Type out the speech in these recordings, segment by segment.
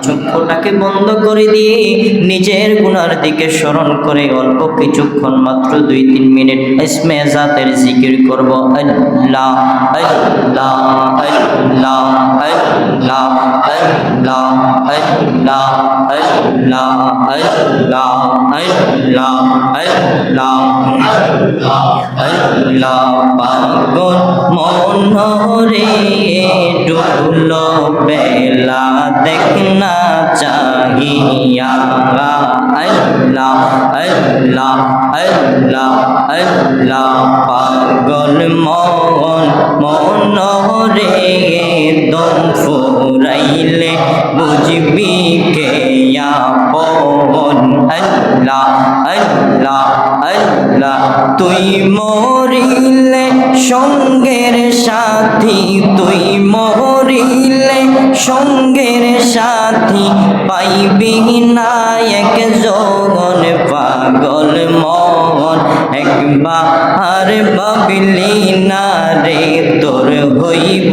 চক্ষুটাকে বন্ধ করে দিয়ে নিজের গুনার দিকে স্মরণ করে অল্প কিছুক্ষণ মাত্র 2-3 মিনিট ইসমে জাতের জিকির করব। আল্লাহ আল্লাহ আল্লাহ আল্লাহ আল্লাহ আল্লাহ আল্লাহ আল্লাহ আল্লাহ আল্লাহ আল্লাহ পাগল মনরে ডুবলো বেলা দেখনা চাহিয়া আল্লাহ আল্লাহ আল্লাহ আল্লাহ পাগল মনরে দম ফুরাইলে বুঝবি কে আপন আল্লাহ আল্লাহ আল্লাহ তুই মরিলে সঙ্গের সাথী তুই মরিলে সঙ্গের সাথী পাইবি না একজন পাগল মন একবার ভাবিলি না রে তোর হইব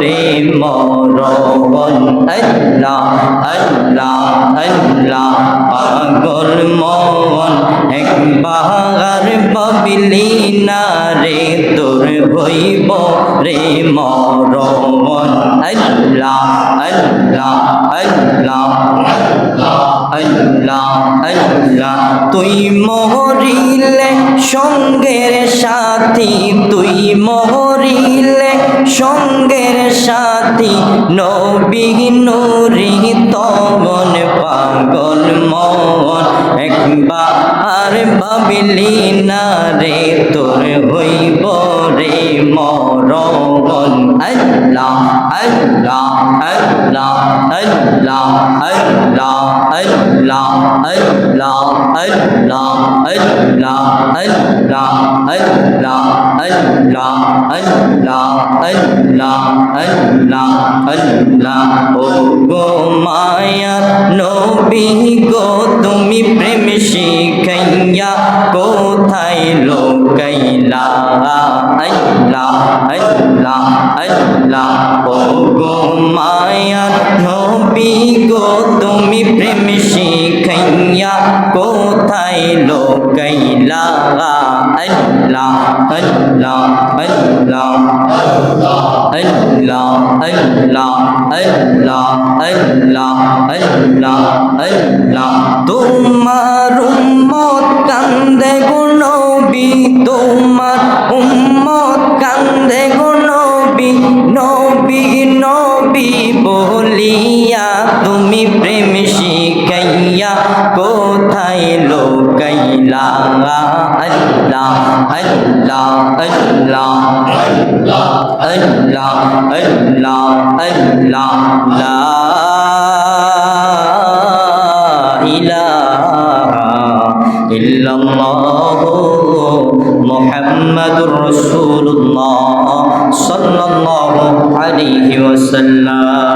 রে মরণ আল্লাহ আল্লাহ আল্লাহ পাগল মন একবার ভাবিলি না রে তোর হইব রে মরণ আল্লাহ আল্লাহ আল্লাহ আল্লাহ আল্লাহ তুই মরিলে সঙ্গের সাথী তুই মরিলে সঙ্গের সাথী নবী নূরি তমন পাগল মন একবার ভাবিলি না রে তোর হইব রে মরণ আল্লাহ আল্লাহ আল্লাহ আল্লাহ আল্লাহ আল্লাহ আল্লাহ আল্লাহ আল্লাহ আল্লাহ আল্লাহ আল্লাহ আল্লাহ আল্লাহ আল্লাহ আল্লাহ ও গো মায়া নবী গো তুমি প্রেম শিখাইয়া কোথায় লোকাইলা আল্লাহ আল্লাহ আল্লাহ ও গো মায়া নবী গো তুমি প্রেম শিখাইয়া কোথায় লোকাইলা আল্লাহ আল্লাহ আল্লাহ আল্লাহ আল্লাহ আল্লাহ আল্লাহ আল্লাহ আল্লাহ তোমার উম্মত কান্দে গো নবী তোমার উম্মত কান্দে গো নবী নবী নবী বলিয়া তুমি প্রেম শিখাইয়া কোথায় লোকাইলা আল্লাহ আল্লাহ আল্লাহ আল্লাহ আল্লাহ আল্লাহ লা ইলাহা ইল্লাল্লাহ মুহাম্মাদুর রাসূলুল্লাহ সাল্লাল্লাহু আলাইহি ওয়াসাল্লাম।